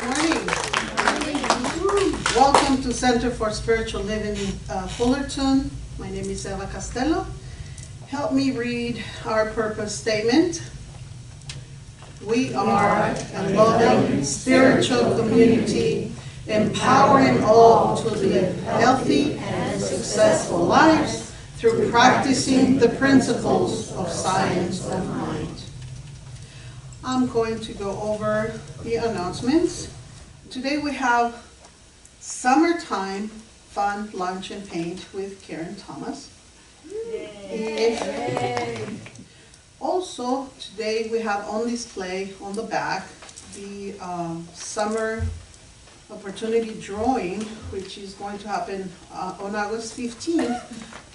Morning. Welcome to Center for Spiritual Living in Fullerton. My name is Castelo. Help me read our purpose statement. We are a loving spiritual community, empowering all to live healthy and successful lives through practicing the principles of science of mind. I'm going to go over the announcements. Today we have summertime fun lunch and paint with Karen Thomas. Yay. Also, today we have on display on the back the summer opportunity drawing, which is going to happen on August 15th,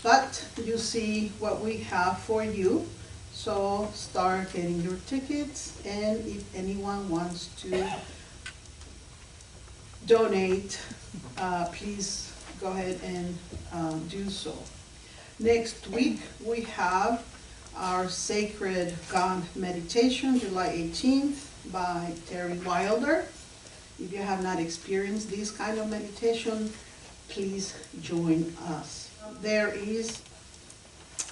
but you see what we have for you. So start getting your tickets, and if anyone wants to donate, please go ahead and do so. Next week we have our Sacred God Meditation, July 18th by Terry Wilder. If you have not experienced this kind of meditation, please join us. There is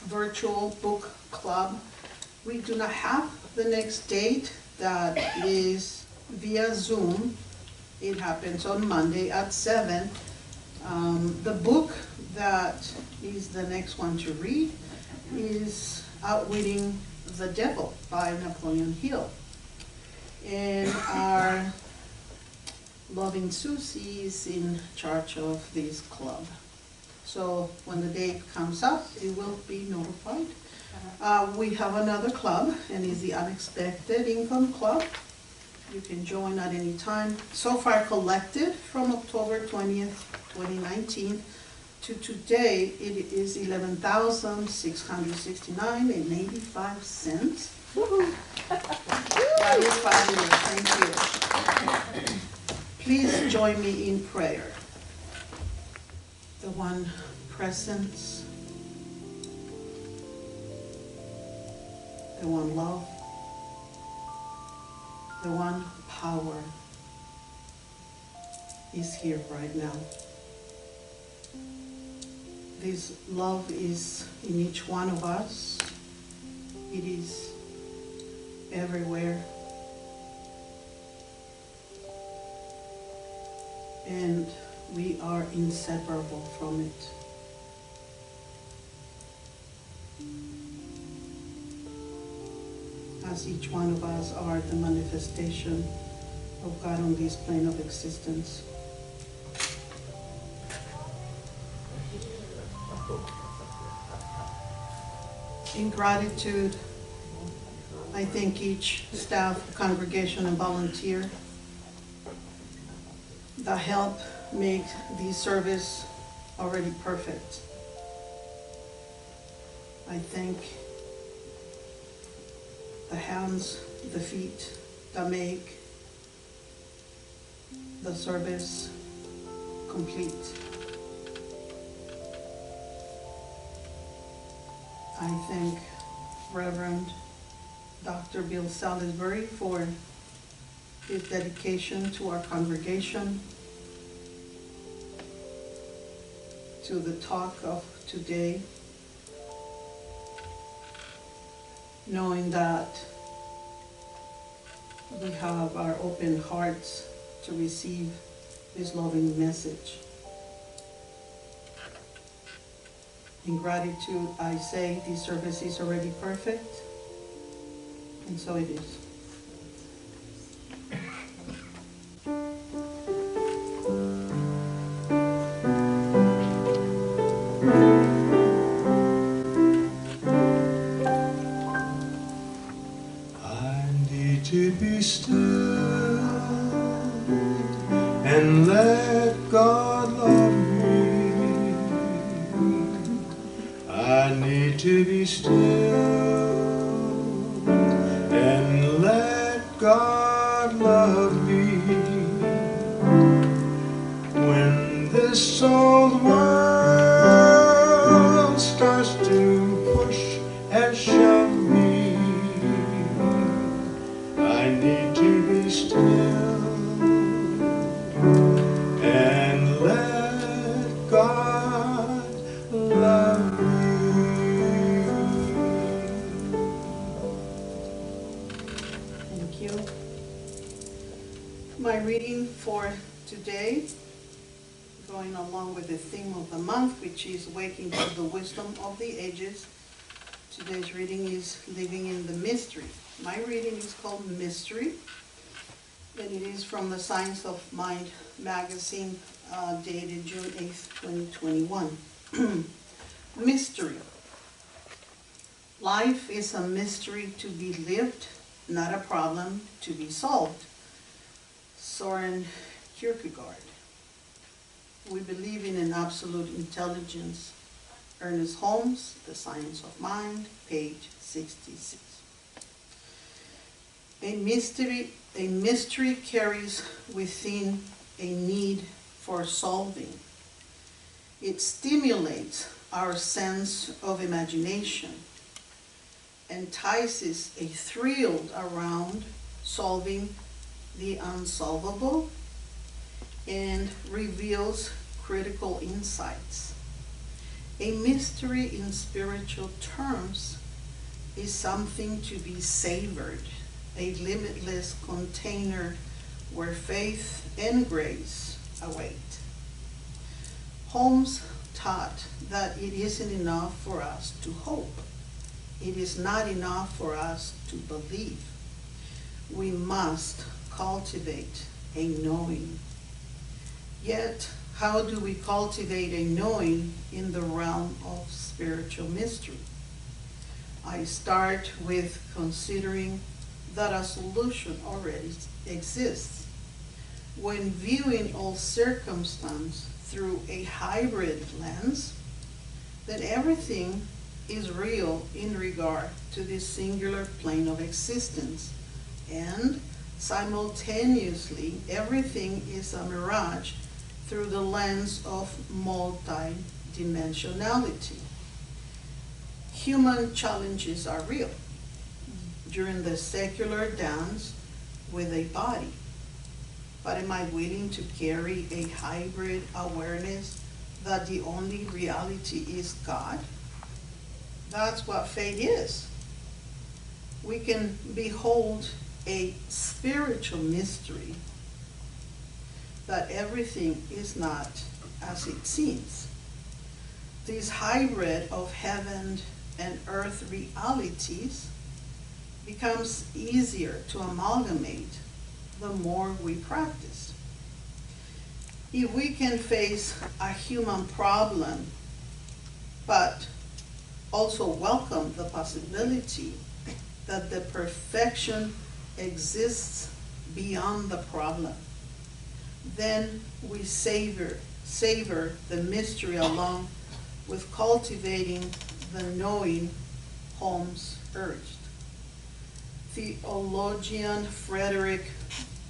virtual book club. We do not have the next date. That is via Zoom. It happens on Monday at 7. The book that is the next one to read is Outwitting the Devil by Napoleon Hill. And our loving Susie is in charge of this club. So when the date comes up, it will be notified. We have another club, and it's the Unexpected Income Club. You can join at any time. So far collected from October 20th, 2019 to today, it is $11,669.85. Woohoo! That is fabulous. Thank you. Please join me in prayer. The one presence, the one love, the one power is here right now. This love is in each one of us. It is everywhere. And we are inseparable from it. As each one of us are the manifestation of God on this plane of existence. In gratitude, I thank each staff, congregation, and volunteer that help make this service already perfect. I thank the hands, the feet that make the service complete. I thank Reverend Dr. Bill Salisbury for his dedication to our congregation, to the talk of today, knowing that we have our open hearts to receive this loving message. In gratitude, I say this service is already perfect, and so it is. I need to be still and let God love me. I need to be still and let God love me. When this old world starts to push and shove me, I need to be still reading for today, going along with the theme of the month, which is Waking to the Wisdom of the Ages. Today's reading is Living in the Mystery. My reading is called Mystery, and it is from the Science of Mind magazine, dated June 8th, 2021. Mystery. Life is a mystery to be lived, not a problem to be solved. Soren Kierkegaard. We believe in an absolute intelligence. Ernest Holmes, The Science of Mind, page 66. A mystery carries within a need for solving. It stimulates our sense of imagination, entices a thrill around solving the unsolvable, and reveals critical insights. A mystery in spiritual terms is something to be savored, a limitless container where faith and grace await. Holmes taught that it isn't enough for us to hope. It is not enough for us to believe. We must cultivate a knowing. Yet, how do we cultivate a knowing in the realm of spiritual mystery? I start with considering that a solution already exists. When viewing all circumstance through a hybrid lens, then everything is real in regard to this singular plane of existence, and simultaneously everything is a mirage through the lens of multidimensionality. Human challenges are real during the secular dance with a body. But am I willing to carry a hybrid awareness that the only reality is God? That's what faith is. We can behold a spiritual mystery that everything is not as it seems. This hybrid of heaven and earth realities becomes easier to amalgamate the more we practice. If we can face a human problem, but also welcome the possibility that the perfection exists beyond the problem, then we savor the mystery along with cultivating the knowing Holmes urged. Theologian Frederick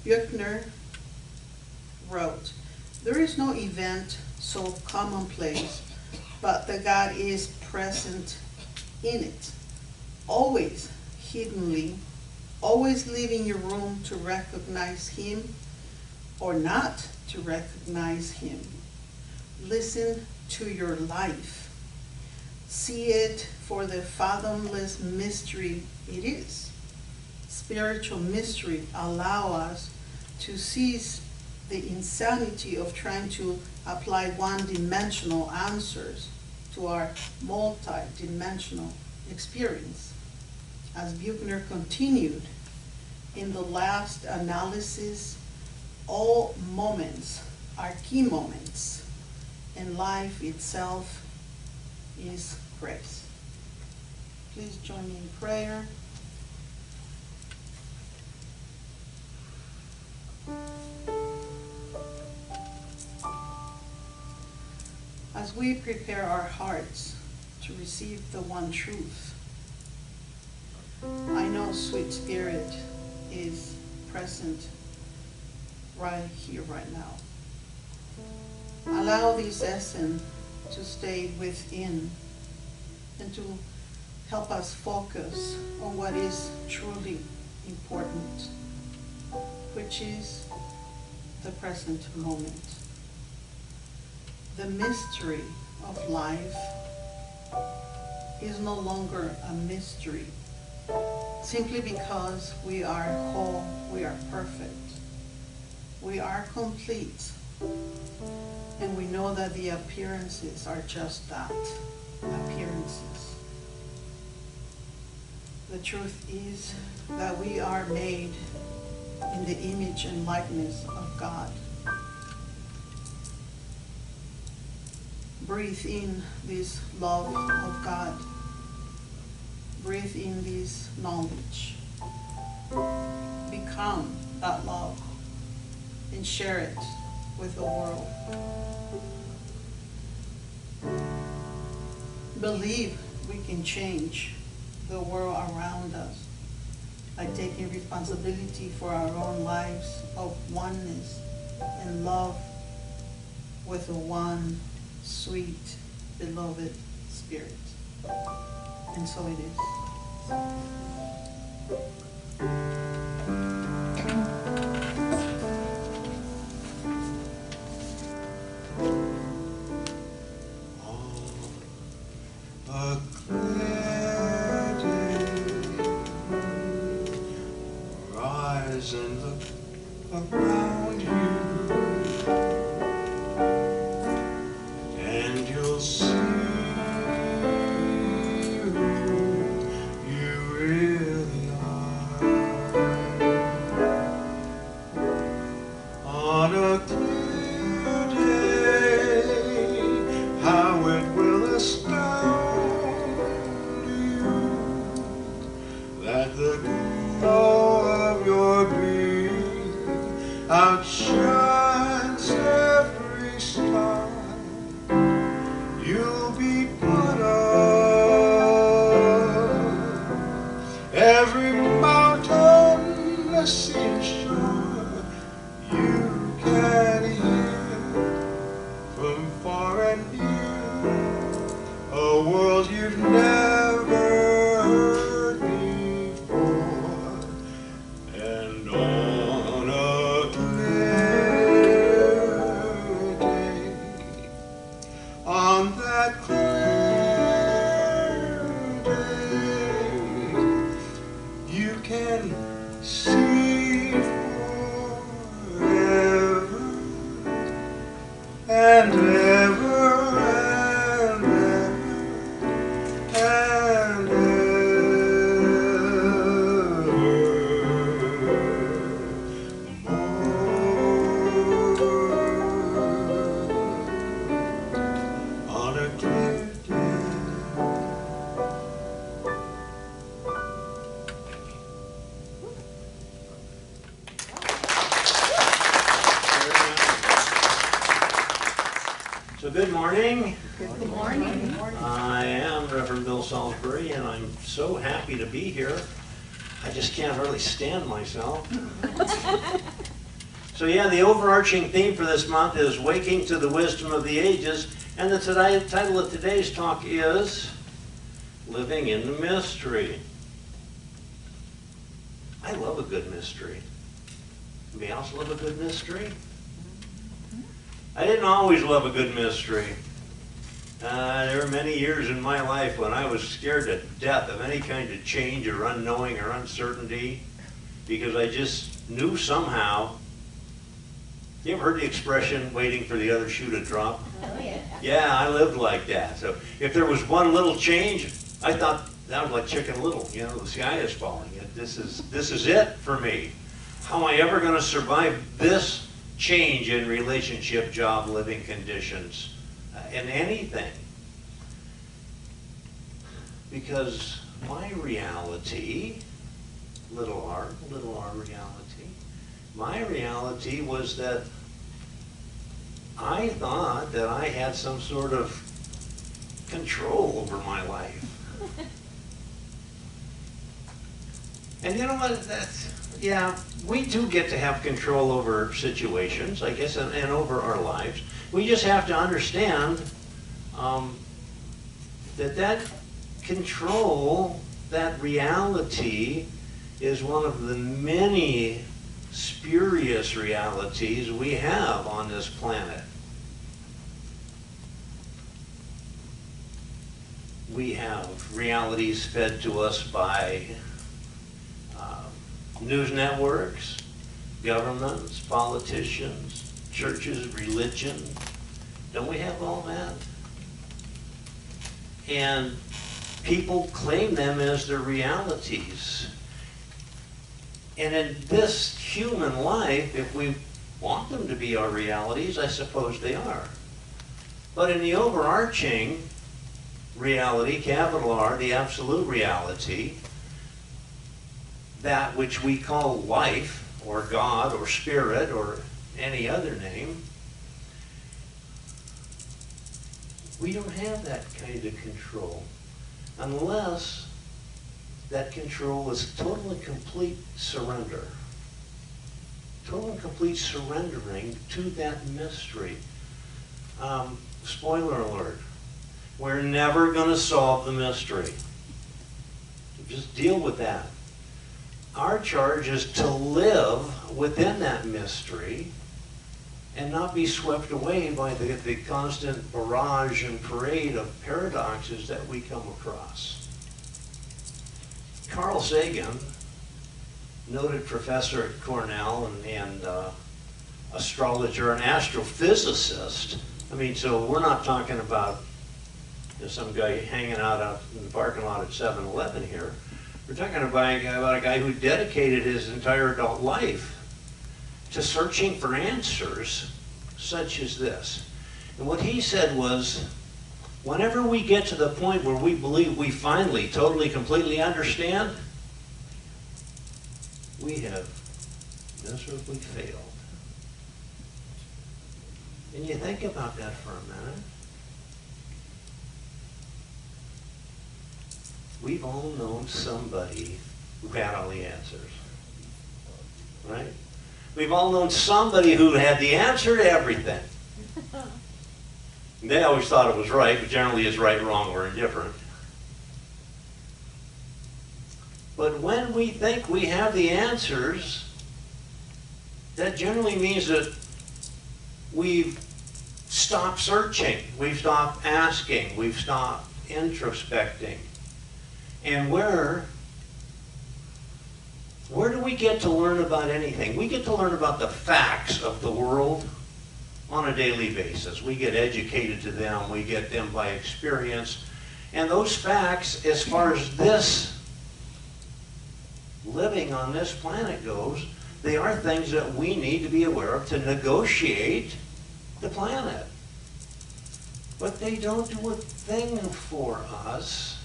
Buechner wrote, "There is no event so commonplace, but that God is present in it, always hiddenly, always leaving you room to recognize Him or not to recognize Him. Listen to your life. See it for the fathomless mystery it is. Spiritual mystery allow us to seize the insanity of trying to apply one-dimensional answers to our multi-dimensional experience." As Buechner continued, in the last analysis, all moments are key moments, and life itself is grace. Please join me in prayer. As we prepare our hearts to receive the one truth, I know Sweet Spirit is present right here, right now. Allow this essence to stay within and to help us focus on what is truly important, which is the present moment. The mystery of life is no longer a mystery simply because we are whole, we are perfect. We are complete. And we know that the appearances are just that, appearances. The truth is that we are made in the image and likeness of God. Breathe in this love of God. Breathe in this knowledge. Become that love and share it with the world. Believe we can change the world around us by taking responsibility for our own lives of oneness and love with the one sweet, beloved Spirit. And so it is. A clear day, rise and look around you, and you'll see who you really are. On a clear day, how it will astound that the glow of your being outshines every star. You'll be part of every mountain, the sea and shore. You can hear from far and near a world you've never heard before. And on a clear day, on that clear day, you can see forever and ever and ever and evermore on a clear day. So good morning. Good morning. I am Reverend Bill Salisbury, and I'm so happy to be here. I just can't hardly stand myself. So yeah, the overarching theme for this month is Waking to the Wisdom of the Ages, and the title of today's talk is Living in the Mystery. I love a good mystery. Anybody else love a good mystery? I didn't always love a good mystery. There were many years in my life when I was scared to death of any kind of change or unknowing or uncertainty, because I just knew somehow. You ever heard the expression, waiting for the other shoe to drop? Oh, yeah. Yeah, I lived like that. So if there was one little change, I thought that was like Chicken Little. You know, the sky is falling. This is it for me. How am I ever going to survive this change in relationship, job, living conditions, in anything? Because my reality, little r reality, my reality was that I thought that I had some sort of control over my life. And you know what, yeah, we do get to have control over situations, I guess, and over our lives. We just have to understand that control, that reality, is one of the many spurious realities we have on this planet. We have realities fed to us by news networks, governments, politicians, churches, religion. Don't we have all that? And people claim them as their realities. And in this human life, if we want them to be our realities, I suppose they are. But in the overarching reality, capital R, the absolute reality, that which we call life, or God, or spirit, or any other name, we don't have that kind of control unless that control is total and complete surrender. Total and complete surrendering to that mystery. Spoiler alert, we're never going to solve the mystery. Just deal with that. Our charge is to live within that mystery and not be swept away by the constant barrage and parade of paradoxes that we come across. Carl Sagan, noted professor at Cornell and astrologer and astrophysicist. I mean, so we're not talking about some guy hanging out in the parking lot at 7-Eleven here. We're talking about a guy who dedicated his entire adult life to searching for answers such as this. And what he said was, whenever we get to the point where we believe we finally, totally, completely understand, we have miserably failed. And you think about that for a minute. We've all known somebody who had all the answers, right? We've all known somebody who had the answer to everything. They always thought it was right, but generally is right, wrong, or indifferent. But when we think we have the answers, that generally means that we've stopped searching, we've stopped asking, we've stopped introspecting. And where do we get to learn about anything? We get to learn about the facts of the world on a daily basis. We get educated to them, we get them by experience. And those facts, as far as this living on this planet goes, they are things that we need to be aware of to negotiate the planet. But they don't do a thing for us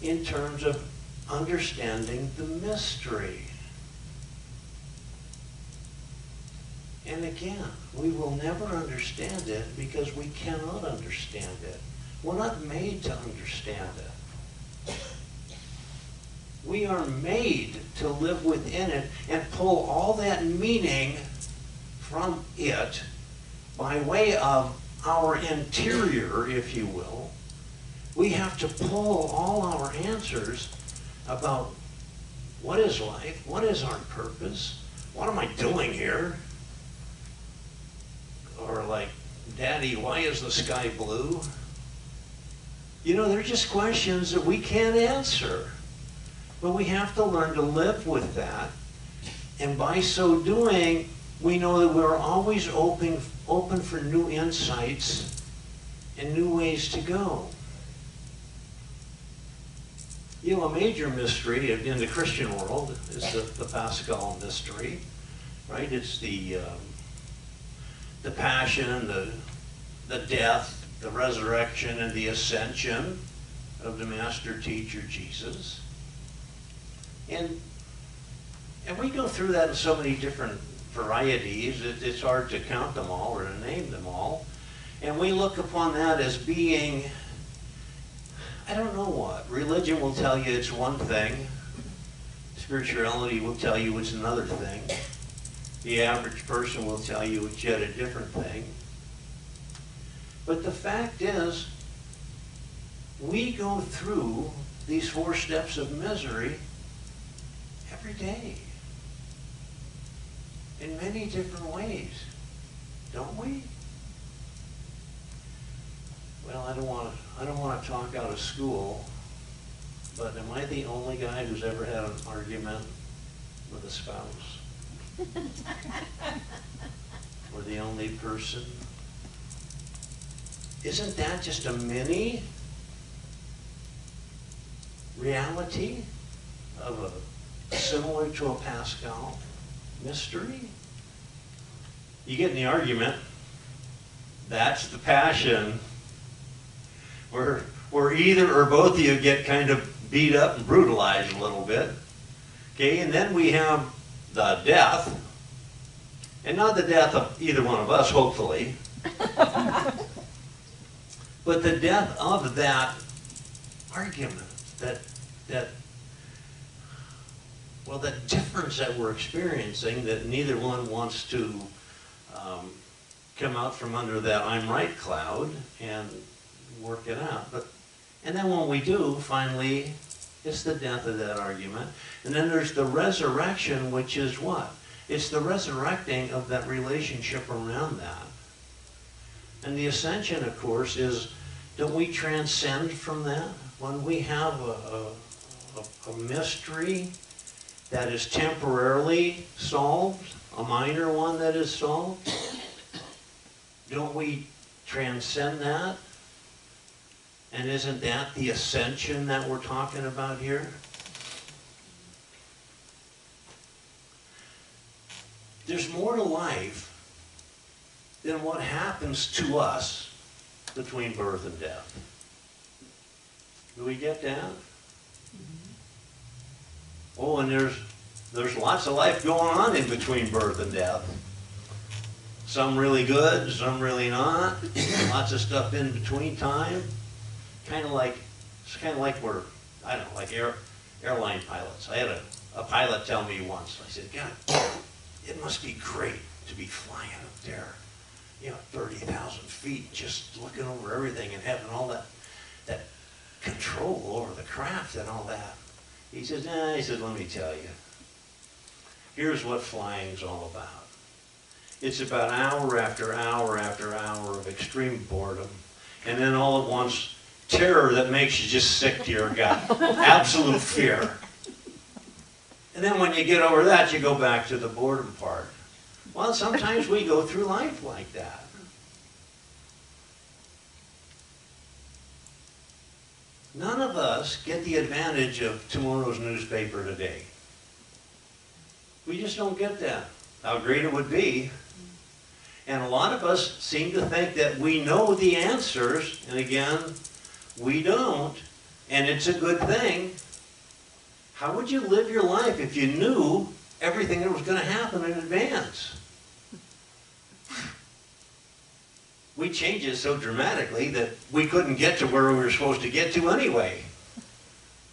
in terms of understanding the mystery. And again, we will never understand it because we cannot understand it. We're not made to understand it. We are made to live within it and pull all that meaning from it by way of our interior, if you will. We have to pull all our answers about what is life, what is our purpose, what am I doing here? Or like, Daddy, why is the sky blue? You know, they're just questions that we can't answer. But we have to learn to live with that. And by so doing, we know that we're always open for new insights and new ways to go. You know, a major mystery in the Christian world is the Paschal mystery, right? It's the passion, the death, the resurrection, and the ascension of the master teacher Jesus. And we go through that in so many different varieties, it's hard to count them all or to name them all. And we look upon that as being, I don't know what. Religion will tell you it's one thing. Spirituality will tell you it's another thing. The average person will tell you it's yet a different thing. But the fact is, we go through these 4 steps of misery every day. In many different ways, don't we? Well, I don't want to talk out of school, but am I the only guy who's ever had an argument with a spouse? We're the only person. Isn't that just a mini reality of a similar to a Pascal mystery? You get in the argument. That's the passion. Where either or both of you get kind of beat up and brutalized a little bit. Okay, and then we have the death. And not the death of either one of us, hopefully. But the death of that argument, that difference that we're experiencing, that neither one wants to come out from under that I'm right cloud and work it out. And then when we do, finally, it's the death of that argument. And then there's the resurrection, which is what? It's the resurrecting of that relationship around that. And the ascension, of course, is, don't we transcend from that? When we have a mystery that is temporarily solved, a minor one that is solved, don't we transcend that? And isn't that the ascension that we're talking about here? There's more to life than what happens to us between birth and death. Do we get that? Oh, and there's lots of life going on in between birth and death. Some really good, some really not. Lots of stuff in between time. It's kind of like we're, I don't know, like airline pilots. I had a pilot tell me once, I said, God, it must be great to be flying up there, 30,000 feet, just looking over everything and having all that control over the craft and all that. He says, let me tell you. Here's what flying's all about. It's about hour after hour after hour of extreme boredom, and then all at once, terror that makes you just sick to your gut. Absolute fear. And then when you get over that, you go back to the boredom part. Well, sometimes we go through life like that. None of us get the advantage of tomorrow's newspaper today. We just don't get that. How great it would be. And a lot of us seem to think that we know the answers, and again, we don't, and it's a good thing. How would you live your life if you knew everything that was going to happen in advance? We changed it so dramatically that we couldn't get to where we were supposed to get to anyway.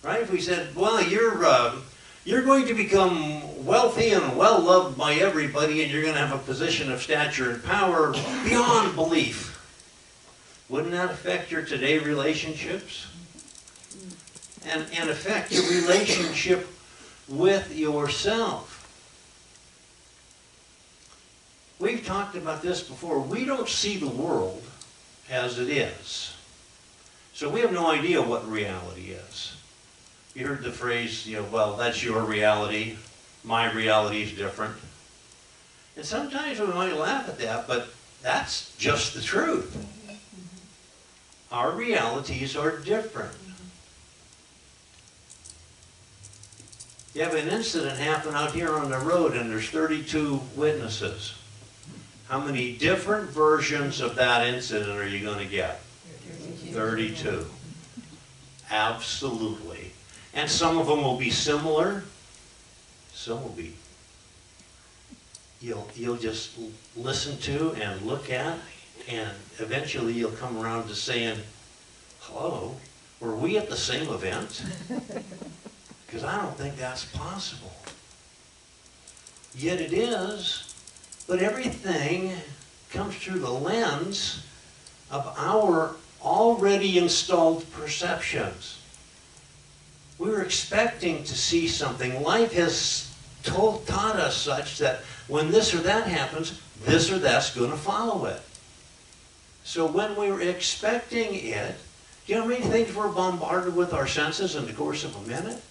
Right? If we said, well, you're going to become wealthy and well-loved by everybody, and you're going to have a position of stature and power beyond belief. Wouldn't that affect your today relationships? And affect your relationship with yourself? We've talked about this before. We don't see the world as it is. So we have no idea what reality is. You heard the phrase, well, that's your reality. My reality is different. And sometimes we might laugh at that, but that's just the truth. Our realities are different. You have an incident happen out here on the road and there's 32 witnesses. How many different versions of that incident are you going to get? 32. Absolutely. And some of them will be similar. Some will be you'll just listen to and look at, and eventually you'll come around to saying, hello, were we at the same event? Because I don't think that's possible. Yet it is, but everything comes through the lens of our already installed perceptions. We were expecting to see something. Life has taught us such that when this or that happens, this or that's going to follow it. So when we were expecting it, do you know how many things we're bombarded with our senses in the course of a minute?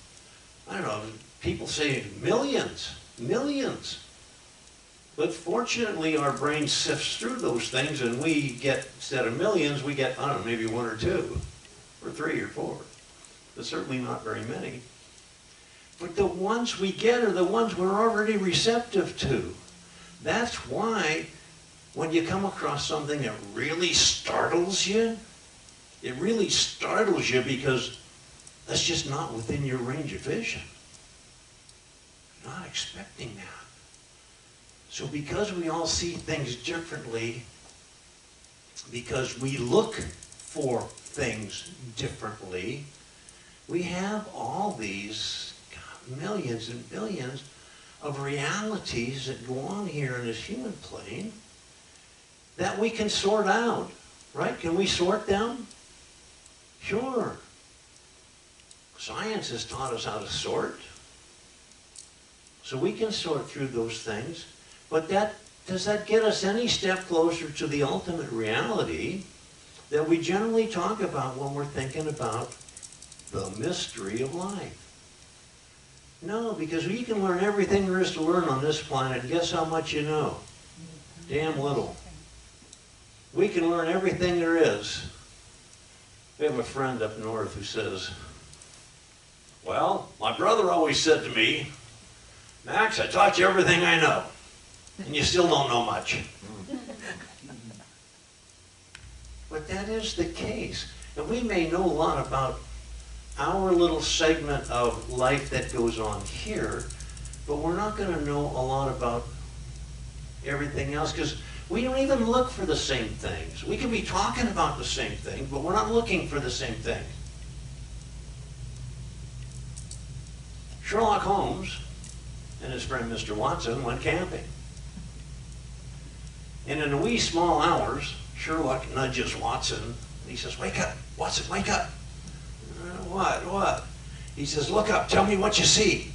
I don't know, people say millions, millions. But fortunately, our brain sifts through those things, and we get, instead of millions, we get, I don't know, maybe 1 or 2, or 3 or 4, but certainly not very many. But the ones we get are the ones we're already receptive to. That's why when you come across something that really startles you, it really startles you because that's just not within your range of vision. You're not expecting that. So because we all see things differently, because we look for things differently, we have all these millions and billions of realities that go on here in this human plane that we can sort out, right? Can we sort them? Sure. Science has taught us how to sort. So we can sort through those things. But does that get us any step closer to the ultimate reality that we generally talk about when we're thinking about the mystery of life? No, because you can learn everything there is to learn on this planet, and guess how much you know? Damn little. We can learn everything there is. We have a friend up north who says, well, my brother always said to me, Max, I taught you everything I know, and you still don't know much. But that is the case. And we may know a lot about our little segment of life that goes on here, but we're not going to know a lot about everything else because we don't even look for the same things. We can be talking about the same thing, but we're not looking for the same thing. Sherlock Holmes and his friend Mr. Watson went camping. And in the wee small hours, Sherlock nudges Watson, and he says, wake up, Watson, wake up. What? He says, look up, tell me what you see.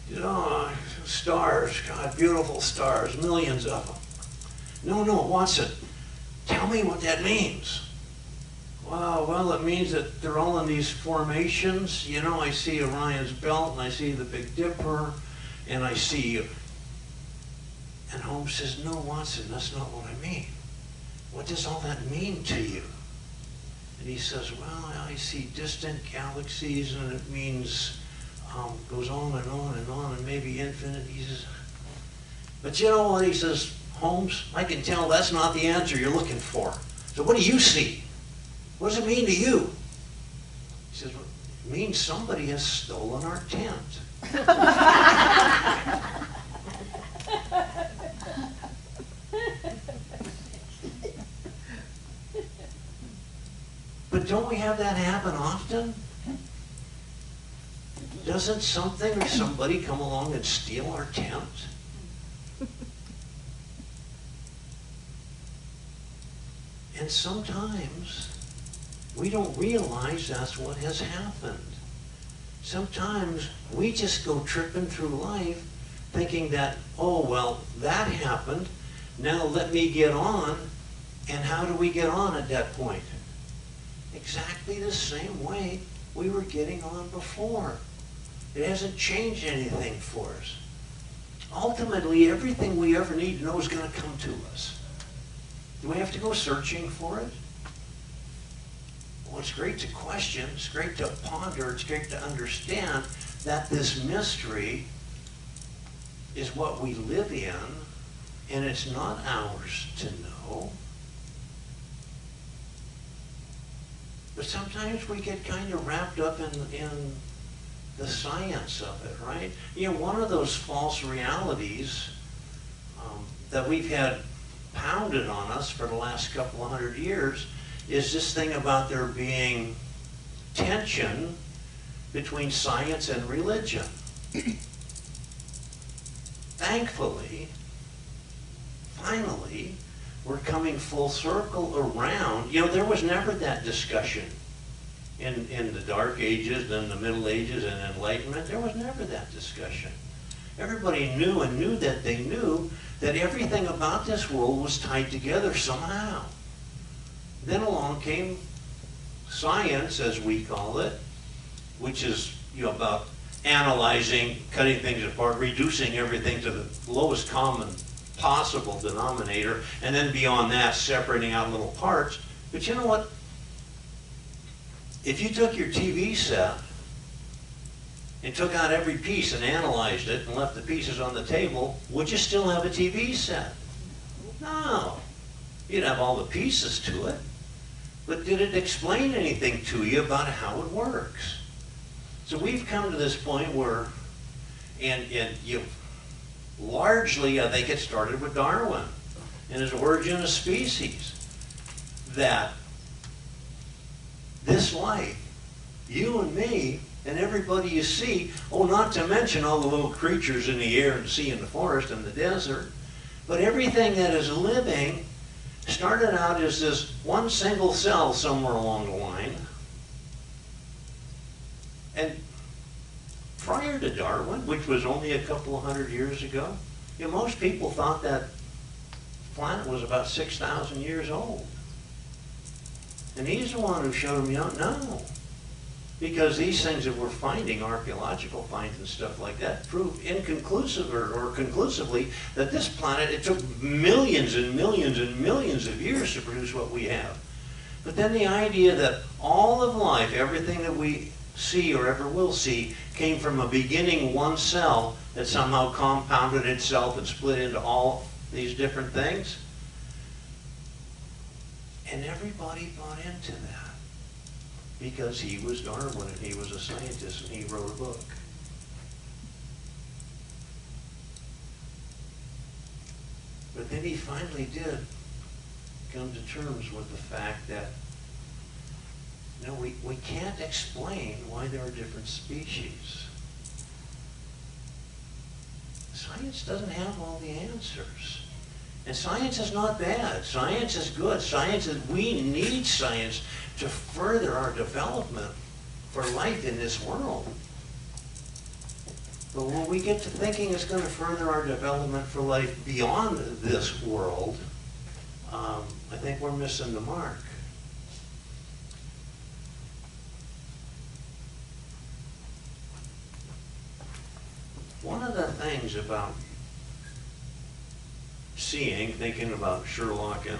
He says, oh, stars, God, beautiful stars, millions of them. No, Watson, tell me what that means. Wow, well, it means that they're all in these formations. You know, I see Orion's belt, and I see the Big Dipper, and I see... And Holmes says, no, Watson, that's not what I mean. What does all that mean to you? And he says, well, I see distant galaxies, and it means, goes on and on and on, and maybe infinite. He says, but you know what? He says, Holmes, I can tell that's not the answer you're looking for. So what do you see? What does it mean to you? He says, well, it means somebody has stolen our tent. But don't we have that happen often? Doesn't something or somebody come along and steal our tent? And sometimes we don't realize that's what has happened. Sometimes we just go tripping through life thinking that, oh, well, that happened. Now let me get on. And how do we get on at that point? Exactly the same way we were getting on before. It hasn't changed anything for us. Ultimately, everything we ever need to know is going to come to us. Do we have to go searching for it? Well, it's great to question, it's great to ponder, it's great to understand that this mystery is what we live in, and it's not ours to know. But sometimes we get kind of wrapped up in the science of it, right? You know, one of those false realities that we've had pounded on us for the last couple of 100 years is this thing about there being tension between science and religion. Thankfully, finally, we're coming full circle around. You know, there was never that discussion in the Dark Ages, then the Middle Ages, and Enlightenment. There was never that discussion. Everybody knew that they knew that everything about this world was tied together somehow. Then along came science, as we call it, which is, you know, about analyzing, cutting things apart, reducing everything to the lowest common possible denominator, and then beyond that, separating out little parts. But you know what? If you took your TV set and took out every piece and analyzed it and left the pieces on the table, would you still have a TV set? No. You'd have all the pieces to it. But did it explain anything to you about how it works? So we've come to this point where, and you largely, I think it started with Darwin and his Origin of Species, that this life, you and me, and everybody you see, oh, not to mention all the little creatures in the air and sea and the forest and the desert, but everything that is living started out as this one single cell somewhere along the line. And prior to Darwin, which was only a couple of hundred years ago, you know, most people thought that planet was about 6,000 years old. And he's the one who showed them, no. Because these things that we're finding, archaeological finds and stuff like that, prove inconclusive or conclusively that this planet, it took millions and millions and millions of years to produce what we have. But then the idea that all of life, everything that we see or ever will see, came from a beginning one cell that somehow compounded itself and split into all these different things. And everybody bought into that. Because he was Darwin and he was a scientist and he wrote a book. But then he finally did come to terms with the fact that, no, we can't explain why there are different species. Science doesn't have all the answers. And science is not bad. Science is good. We need science to further our development for life in this world. But when we get to thinking it's going to further our development for life beyond this world, I think we're missing the mark. One of the things about seeing, thinking about Sherlock and,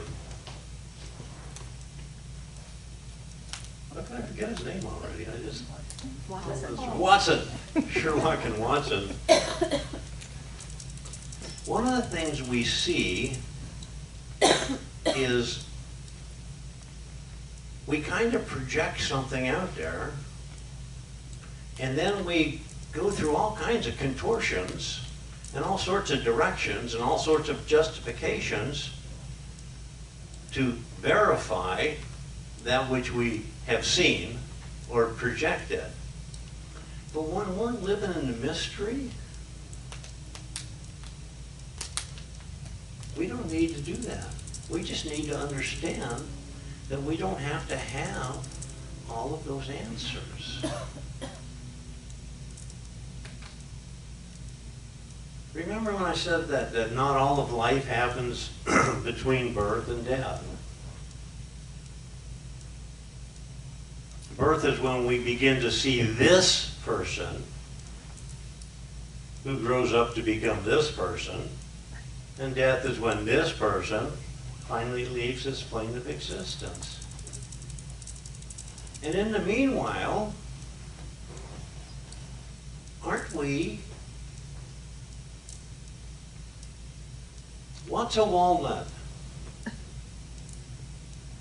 how can I forget his name already? Watson. Sherlock and Watson. One of the things we see is we kind of project something out there, and then we go through all kinds of contortions and all sorts of directions and all sorts of justifications to verify that which we have seen or projected. But when we're living in the mystery, we don't need to do that. We just need to understand that we don't have to have all of those answers. Remember when I said that not all of life happens between birth and death? Birth is when we begin to see this person who grows up to become this person, and death is when this person finally leaves this plane of existence. And in the meanwhile, aren't we? What's a walnut?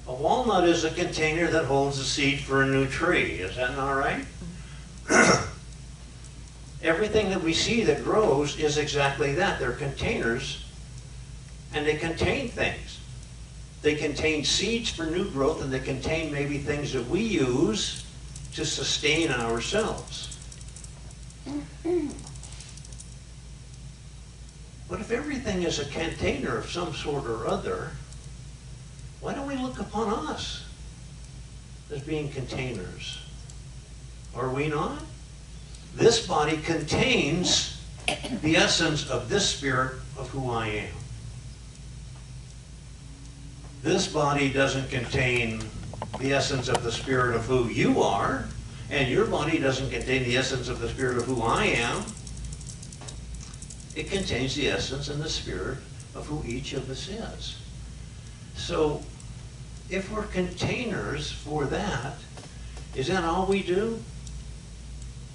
A walnut is a container that holds the seed for a new tree. Is that not right? Everything that we see that grows is exactly that. They're containers, and they contain things. They contain seeds for new growth, and they contain maybe things that we use to sustain ourselves. But if everything is a container of some sort or other, why don't we look upon us as being containers? Are we not? This body contains the essence of this spirit of who I am. This body doesn't contain the essence of the spirit of who you are, and your body doesn't contain the essence of the spirit of who I am. It contains the essence and the spirit of who each of us is. So if we're containers for that, is that all we do?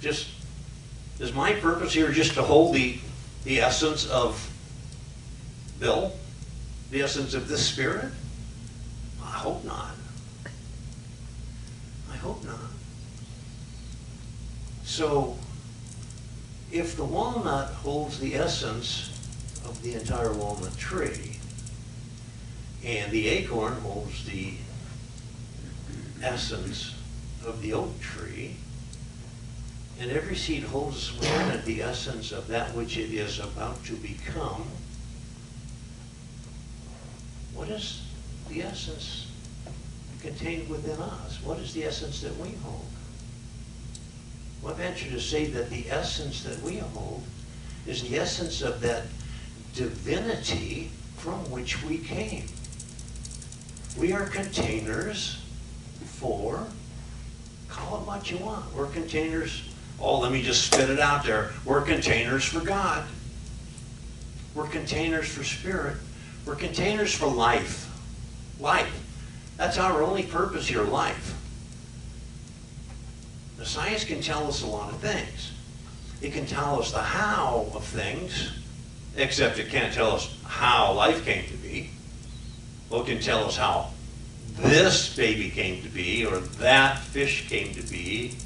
Just, is my purpose here just to hold the essence of Bill? The essence of this spirit? I hope not. I hope not. So, if the walnut holds the essence of the entire walnut tree, and the acorn holds the essence of the oak tree, and every seed holds within it the essence of that which it is about to become, what is the essence contained within us? What is the essence that we hold? Well, I venture to say that the essence that we hold is the essence of that divinity from which we came. We are containers for, call it what you want. We're containers, oh, let me just spit it out there. We're containers for God. We're containers for spirit. We're containers for life. Life. That's our only purpose here, life. The science can tell us a lot of things. It can tell us the how of things, except it can't tell us how life came to be. Well, it can tell us how this baby came to be, or that fish came to be,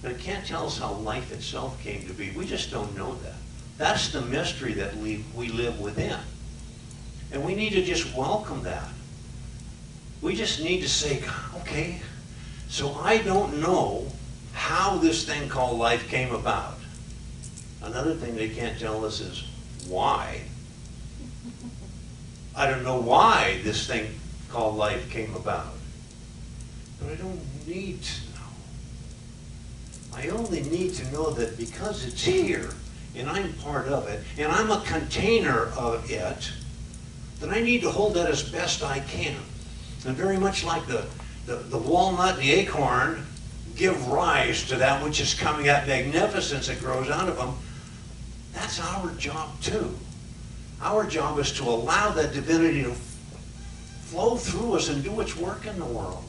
but it can't tell us how life itself came to be. We just don't know that. That's the mystery that we live within. And we need to just welcome that. We just need to say, okay, so I don't know how this thing called life came about. Another thing they can't tell us is why. I don't know why this thing called life came about. But I don't need to know. I only need to know that because it's here, and I'm part of it, and I'm a container of it, that I need to hold that as best I can. And very much like the walnut and the acorn give rise to that which is coming, that magnificence that grows out of them, that's our job too. Our job is to allow that divinity to flow through us and do its work in the world.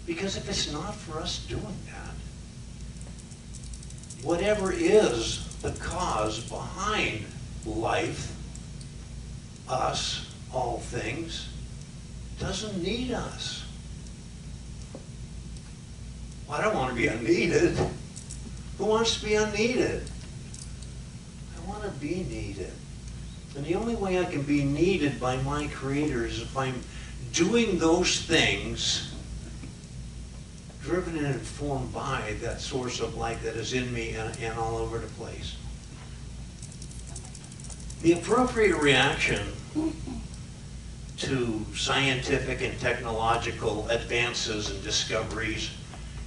Because if it's not for us doing that, whatever is the cause behind life, us, all things, doesn't need us. Well, I don't want to be unneeded. Who wants to be unneeded? I want to be needed. And the only way I can be needed by my Creator is if I'm doing those things driven and informed by that source of life that is in me and all over the place. The appropriate reaction to scientific and technological advances and discoveries,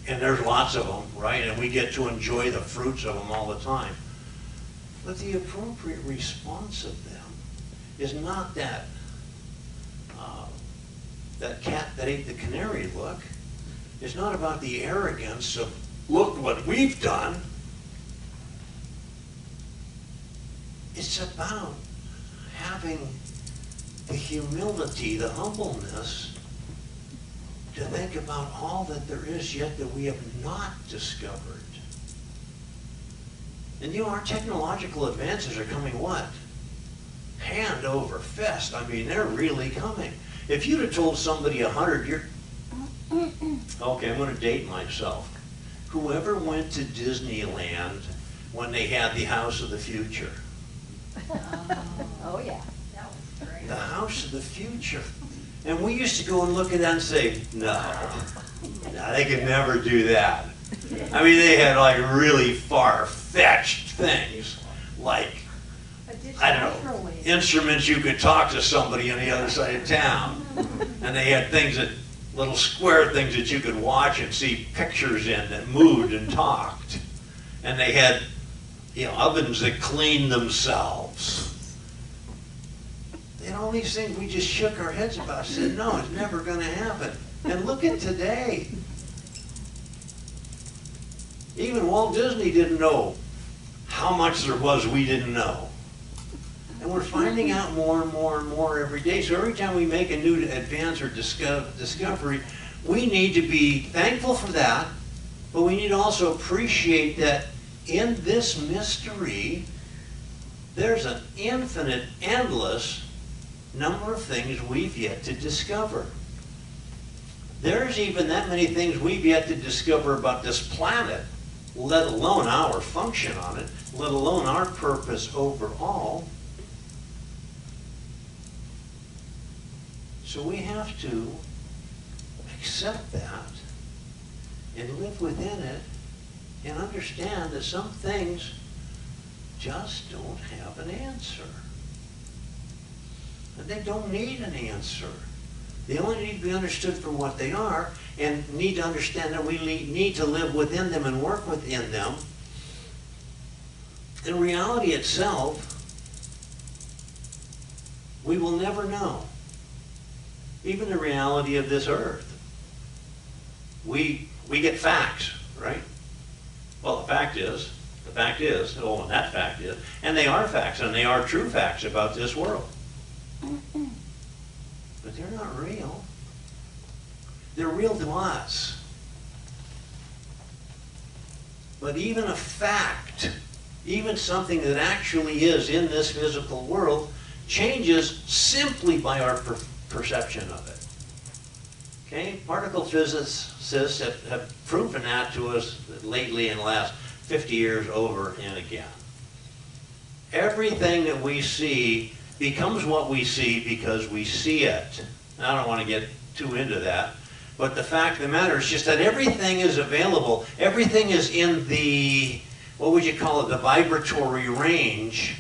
and there's lots of them, right? And we get to enjoy the fruits of them all the time. But the appropriate response of them is not that that cat that ate the canary look. It's not about the arrogance of, look what we've done. It's about having the humility, the humbleness to think about all that there is yet that we have not discovered. And you know, our technological advances are coming what? Hand over fist. I mean, they're really coming. If you'd have told somebody 100 years, okay, I'm going to date myself. Whoever went to Disneyland when they had the House of the Future? Oh yeah, that was great. The House of the Future. And we used to go and look at that and say, no, they could never do that. I mean, they had like really far-fetched things, like, I don't know, instruments you could talk to somebody on the other side of town. And they had things that, little square things that you could watch and see pictures in that moved and talked. And they had, you know, ovens that cleaned themselves. And all these things we just shook our heads about, said, no, it's never going to happen. And look at today. Even Walt Disney didn't know how much there was we didn't know. And we're finding out more and more and more every day. So every time we make a new advance or discovery, we need to be thankful for that, but we need to also appreciate that in this mystery, there's an infinite, endless number of things we've yet to discover. There's even that many things we've yet to discover about this planet, let alone our function on it, let alone our purpose overall. So we have to accept that and live within it and understand that some things just don't have an answer. And they don't need an answer. They only need to be understood for what they are, and need to understand that we need to live within them and work within them. In reality itself, we will never know. Even the reality of this earth. We get facts, right? Well, the fact is, oh, and that fact is, and they are facts, and they are true facts about this world. But they're not real. They're real to us. But even a fact, even something that actually is in this physical world, changes simply by our perception of it. Okay? Particle physicists have proven that to us lately in the last 50 years over and again. Everything that we see becomes what we see because we see it. I don't want to get too into that, but the fact of the matter is just that everything is available. Everything is in the, what would you call it, the vibratory range.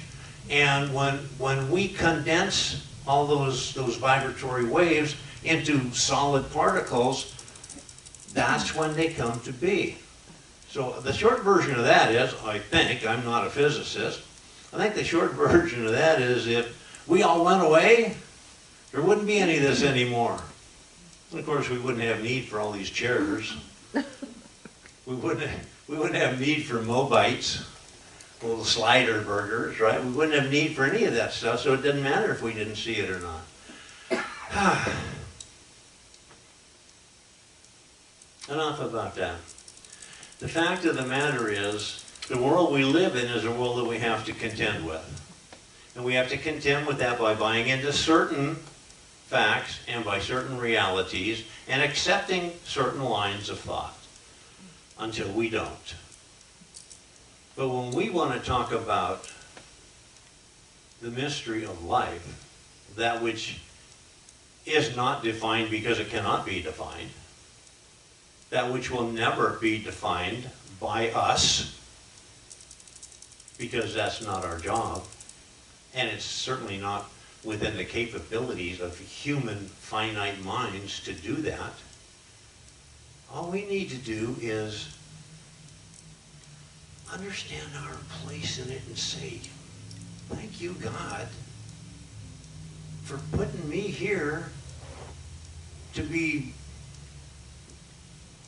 And when we condense all those vibratory waves into solid particles, that's when they come to be. So the short version of that is, I think, I'm not a physicist, I think the short version of that is if we all went away, there wouldn't be any of this anymore. And of course, we wouldn't have need for all these chairs. We wouldn't have need for Mobites, little slider burgers, right? We wouldn't have need for any of that stuff, so it doesn't matter if we didn't see it or not. Enough about that. The fact of the matter is, the world we live in is a world that we have to contend with. And we have to contend with that by buying into certain facts and by certain realities and accepting certain lines of thought until we don't. But when we want to talk about the mystery of life, that which is not defined because it cannot be defined, that which will never be defined by us, because that's not our job, and it's certainly not within the capabilities of human finite minds to do that. All we need to do is understand our place in it and say, thank you, God, for putting me here to be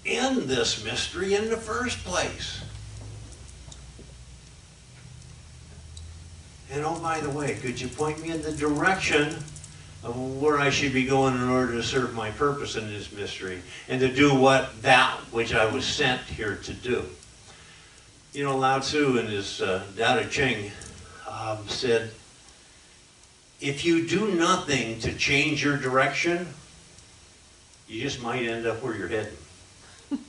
in this mystery in the first place. And oh, by the way, could you point me in the direction of where I should be going in order to serve my purpose in this mystery and to do that which I was sent here to do? You know, Lao Tzu in his Tao Te Ching said, if you do nothing to change your direction, you just might end up where you're heading. And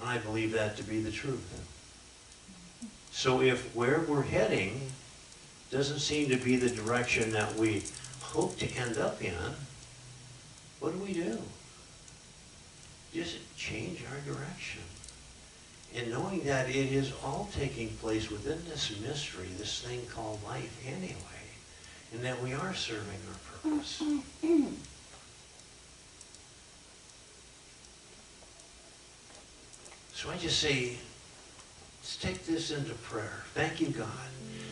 I believe that to be the truth. So if where we're heading doesn't seem to be the direction that we hope to end up in, what do? Just change our direction. And knowing that it is all taking place within this mystery, this thing called life anyway, and that we are serving our purpose. So I just say, let's take this into prayer. Thank you, God.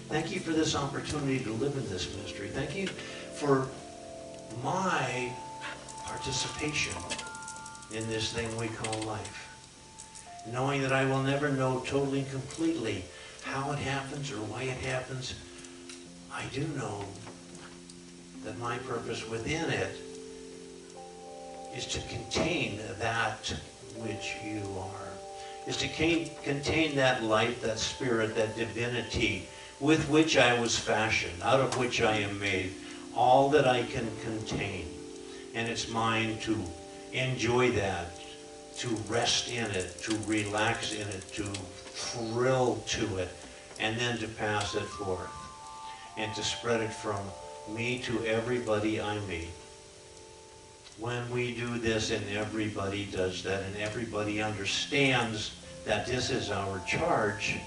Thank you for this opportunity to live in this mystery. Thank you for my participation in this thing we call life. Knowing that I will never know totally and completely how it happens or why it happens. I do know that my purpose within it is to contain that which you are, is to contain that light, that spirit, that divinity with which I was fashioned, out of which I am made, all that I can contain. And it's mine to enjoy that, to rest in it, to relax in it, to thrill to it, and then to pass it forth, and to spread it from me to everybody I meet. When we do this and everybody does that and everybody understands that this is our charge,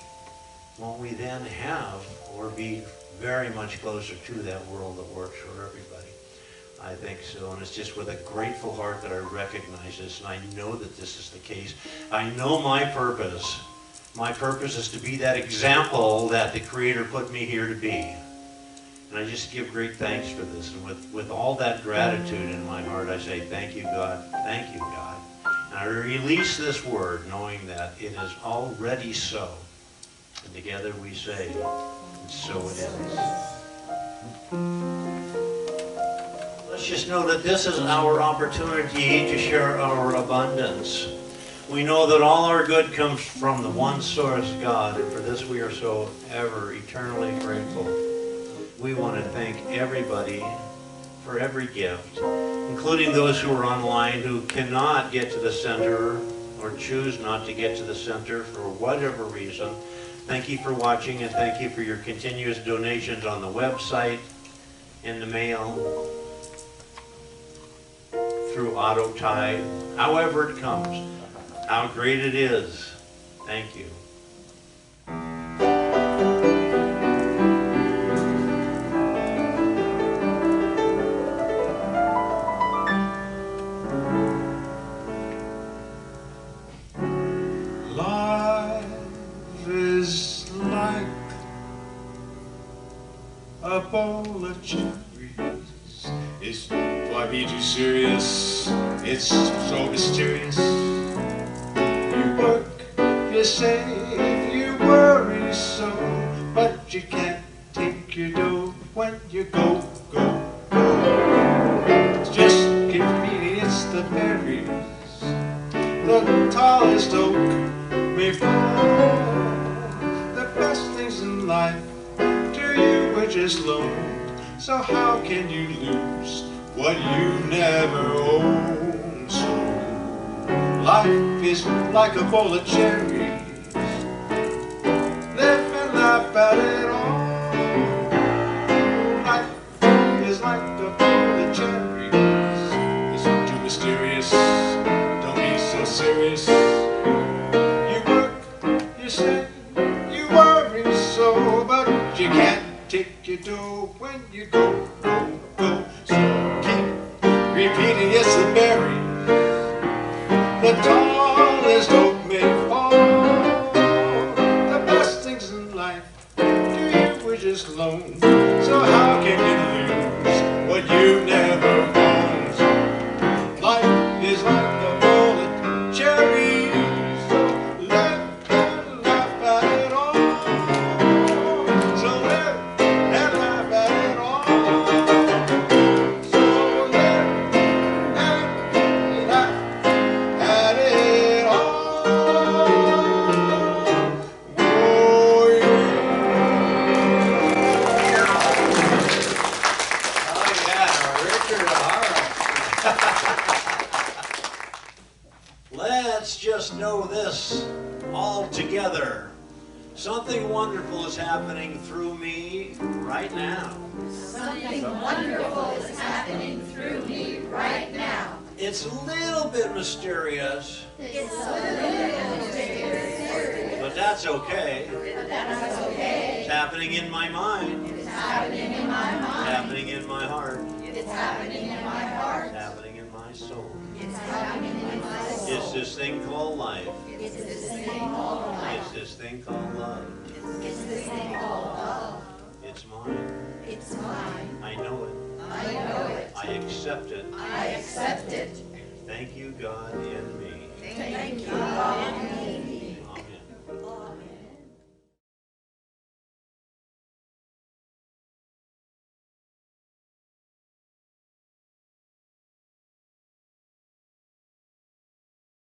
won't we then have or be very much closer to that world that works for everybody? I think so, and it's just with a grateful heart that I recognize this, and I know that this is the case. I know my purpose. My purpose is to be that example that the Creator put me here to be. And I just give great thanks for this. And with all that gratitude in my heart, I say, thank you, God. Thank you, God. And I release this word knowing that it is already so. And together we say, and so it is. Let's just know that this is our opportunity to share our abundance. We know that all our good comes from the one source, God. And for this we are so ever eternally grateful. We want to thank everybody for every gift, including those who are online who cannot get to the center or choose not to get to the center for whatever reason. Thank you for watching, and thank you for your continuous donations on the website, in the mail, through auto tithe, however it comes, how great it is. Thank you. A bowl of cherries. Why be too serious? It's so mysterious. You work, you save, you worry so, but you can't take your dough when you go. Just keep reading, it's the berries. The tallest oak may fall. The best things in life just loaned, so how can you lose what you never owned? So life is like a bowl of cherries, live and laugh at it all. Life is like a bowl of cherries, it's too mysterious, don't be so serious. You work, you save, you worry so, but you can't take your dough when you go. So keep repeating, yes, the berries, the tallest oak may fall. The best things in life to you were just loaned. So how can you lose what you never owned? So life is like a bowl of cherries, so live and laugh at it all. So live and laugh at it all. So live and laugh at it all. Oh, Oh yeah, Richard, all right. Let's just know this all together. Something wonderful is happening through me right now. Something wonderful is happening through me right now. It's a little bit mysterious, It's a little mysterious, but that's okay. but that's okay. It's happening in my mind. It's happening in my It's mind. happening in my heart. It's happening in my heart. It's happening in my soul. It's happening in my soul. It's this thing called life. It's this thing called life. It's this thing called love. It's this thing called love. It's mine. It's mine. I know it. I know it. I accept it. I accept it. Thank you, God, in me. Thank you, God.